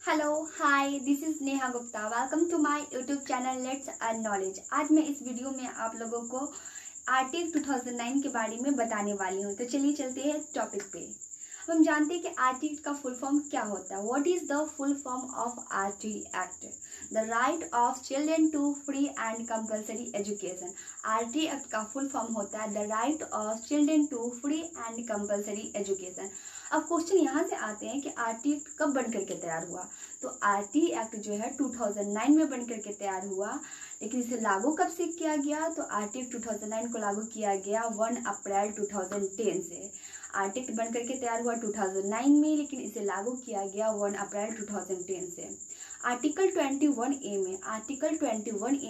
Hello hi, this is Neha Gupta. Welcome to my YouTube channel let's earn knowledge. आज मैं इस video में आप लोगों को आरटीएक 2009 के बारे में बताने वाली हूँ। तो चलिए चलते हैं टॉपिक पे। अब हम जानते हैं कि आरटीएक का फुल फॉर्म क्या होता है। What is the full form of RT act? The right of children to free and compulsory education. RT act का फुल फॉर्म होता है the right of children to free and compulsory education. अब question यहाँ से आते हैं कि RT act कब बन करके तैयार हुआ। तो आरटी एक्ट जो है 2009 में बन करके तैयार हुआ, लेकिन इसे लागू कब से किया गया? तो आरटी एक्ट 2009 को लागू किया गया 1 अप्रैल 2010 से। आरटी एक्ट बन करके तैयार हुआ 2009 में, लेकिन इसे लागू किया गया 1 अप्रैल 2010 से। आर्टिकल 21A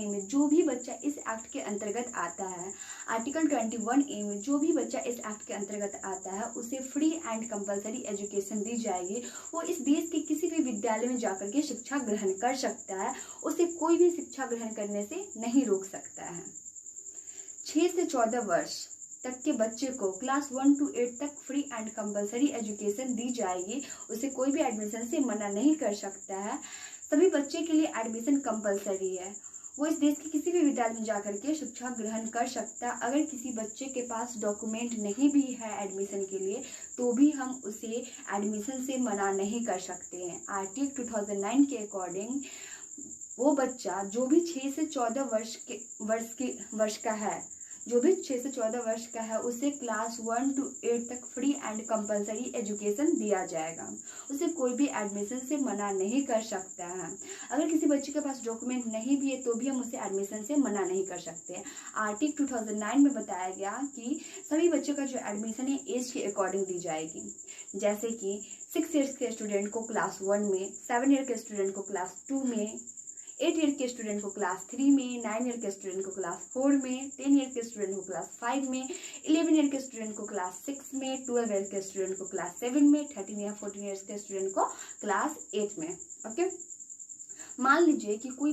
में जो भी बच्चा इस एक्ट के अंतर्गत आता है, आर्टिकल 21A में जो भी बच्चा इस एक्ट के अंतर्गत आता है उसे फ्री एंड कंपलसरी एजुकेशन दी जाएगी। वो इस देश के किसी भी विद्यालय में जाकर के शिक्षा ग्रहण कर सकता है, उसे कोई भी शिक्षा ग्रहण करने से नहीं रोक सकता है। 6 से 14 वर्ष तक के बच्चे को क्लास 1 to 8 तक फ्री एंड कंपलसरी एजुकेशन दी जाएगी, उसे कोई भी एडमिशन से मना नहीं कर सकता है। सभी बच्चे के लिए एडमिशन कंपलसरी है, वो इस देश के किसी भी विद्यालय में जाकर के शिक्षा ग्रहण कर सकता है। अगर किसी बच्चे के पास डॉक्यूमेंट नहीं भी है एडमिशन के लिए, तो भी हम उसे एडमिशन से मना नहीं कर सकते हैं। आरटी 2009 के अकॉर्डिंग वो बच्चा जो भी 6 से 14 वर्ष का है, जो भी 6 से 14 वर्ष का है, उसे क्लास 1 to 8 तक फ्री एंड कंपलसरी एजुकेशन दिया जाएगा। उसे कोई भी एडमिशन से मना नहीं कर सकता है। अगर किसी बच्चे के पास डॉक्यूमेंट नहीं भी है तो भी हम उसे एडमिशन से मना नहीं कर सकते। आर्टिकल 2009 में बताया गया कि सभी बच्चों का जो एडमिशन है एज के अकॉर्डिंग दी जाएगी। जैसे कि 6 ईयर्स के स्टूडेंट को क्लास 1 में, 7 ईयर के स्टूडेंट को क्लास 2 में, 8 ईयर के स्टूडेंट को क्लास 3 में, 9 ईयर के स्टूडेंट को क्लास 4 में, 10 ईयर के स्टूडेंट को क्लास 5 में, 11 ईयर के स्टूडेंट को क्लास 6 में, 12 ईयर के स्टूडेंट को क्लास 7 में, 13 या 14 ईयर्स के स्टूडेंट को क्लास 8 में। ओके, मान लीजिए कि कोई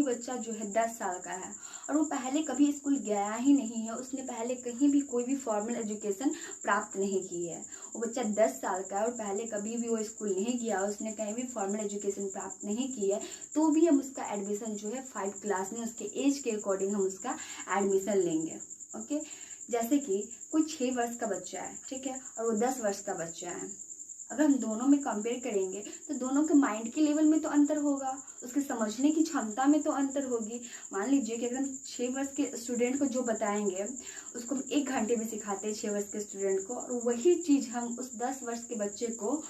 बच्चा जो है 10 साल का है और वो पहले कभी स्कूल गया ही नहीं है, उसने पहले कहीं भी कोई भी फॉर्मल एजुकेशन प्राप्त नहीं की है। वो बच्चा 10 साल का है और पहले कभी भी वो स्कूल नहीं गया, उसने कहीं भी फॉर्मल एजुकेशन प्राप्त नहीं की है, तो भी हम उसका एडमिशन जो है 5 क्लास में उसके एज के अकॉर्डिंग हम उसका एडमिशन लेंगे। ओके, जैसे कि कोई 6 वर्ष का बच्चा है, ठीक है, और वो 10 वर्ष का बच्चा है। अगर हम दोनों में कंपेयर करेंगे तो दोनों के माइंड के लेवल में तो अंतर होगा, उसके समझने की क्षमता में तो अंतर होगी। मान लीजिए कि अगर हम 6 वर्ष के स्टूडेंट को जो बताएंगे उसको हम 1 घंटे में सिखाते हैं 6 वर्ष के स्टूडेंट को, और वही चीज़ हम उस 10 वर्ष के बच्चे को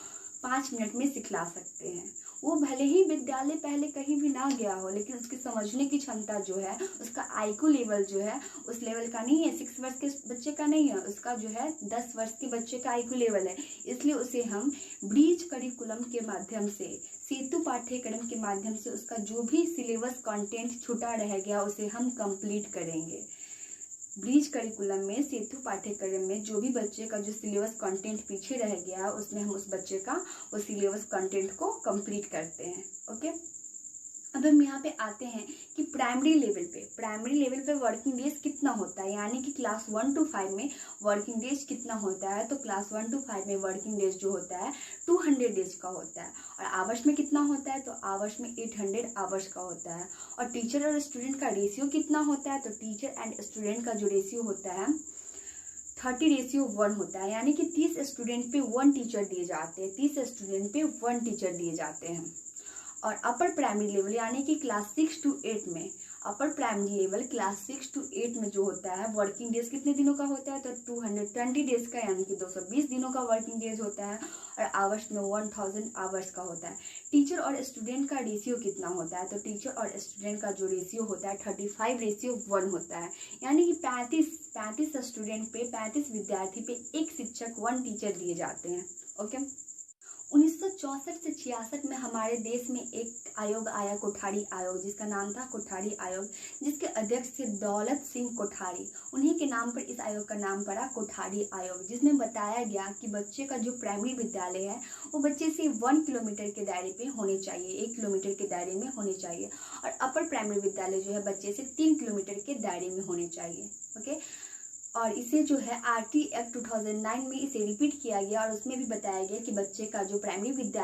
5 मिनट में सिखला सकते हैं। वो भले ही विद्यालय पहले कहीं भी ना गया हो, लेकिन उसकी समझने की क्षमता जो है, उसका आईक्यू लेवल जो है उस लेवल का नहीं है, 6 वर्ष के बच्चे का नहीं है, उसका जो है 10 वर्ष के बच्चे का आईक्यू लेवल है। इसलिए उसे हम ब्रीज करिकुलम के माध्यम से, सेतु पाठ्यक्रम के माध्यम से उसका जो भी सिलेबस कंटेंट छूटा रह गया उसे हम कंप्लीट करेंगे। ब्रीज करिकुलम में, सेतु पाठ्यक्रम में जो भी बच्चे का जो सिलेबस कंटेंट पीछे रह गया उसमें हम उस बच्चे का वो सिलेबस कंटेंट को कंप्लीट करते हैं। ओके, अब हम यहाँ पे आते हैं कि प्राइमरी लेवल पे वर्किंग डेज कितना होता है, यानी कि क्लास 1 to 5 में वर्किंग डेज कितना होता है। तो क्लास 1 to 5 में वर्किंग डेज जो होता है 200 डेज का होता है, और आवर्स में कितना होता है? तो आवर्स में 800 आवर्स का होता है। और टीचर और स्टूडेंट का रेशियो कितना होता है? तो टीचर एंड स्टूडेंट का जो रेशियो होता है 30:1 होता है, यानी कि 30 स्टूडेंट पे 1 टीचर दिए जाते हैं, 30 स्टूडेंट पे 1 टीचर दिए जाते हैं। और अपर प्राइमरी लेवल यानी कि क्लास 6 to 8 में, upper primary level class 6 to 8 में जो होता है वर्किंग डेज कितने दिनों का होता है? तो 220 डेज का, यानी कि 220 दिनों का वर्किंग डेज होता है, और आवर्स में 1000 आवर्स का होता है। टीचर और स्टूडेंट का रेशियो कितना होता है? तो टीचर और स्टूडेंट का जो रेशियो होता है 35:1 होता है, यानी कि 35 स्टूडेंट पे, 35 विद्यार्थी पे 1 शिक्षक, 1 टीचर दिए जाते हैं। ओके, 1964 से 66 में हमारे देश में एक आयोग आया, कोठारी आयोग, जिसका नाम था कोठारी आयोग, जिसके अध्यक्ष थे दौलत सिंह कोठारी। उन्हीं के नाम पर इस आयोग का नाम पड़ा कोठारी आयोग, जिसमें बताया गया कि बच्चे का जो प्राइमरी विद्यालय है वो बच्चे से 1 किलोमीटर के दायरे पे होने चाहिए, 1 किलोमीटर के दायरे में होने चाहिए, और अपर प्राइमरी विद्यालय जो है बच्चे से 3 किलोमीटर के दायरे में होने चाहिए। ओके, और इसे जो है आरटी एक्ट 2009 में इसे रिपीट किया गया, और उसमें भी बताया गया कि बच्चे का जो प्राइमरी विद्यालय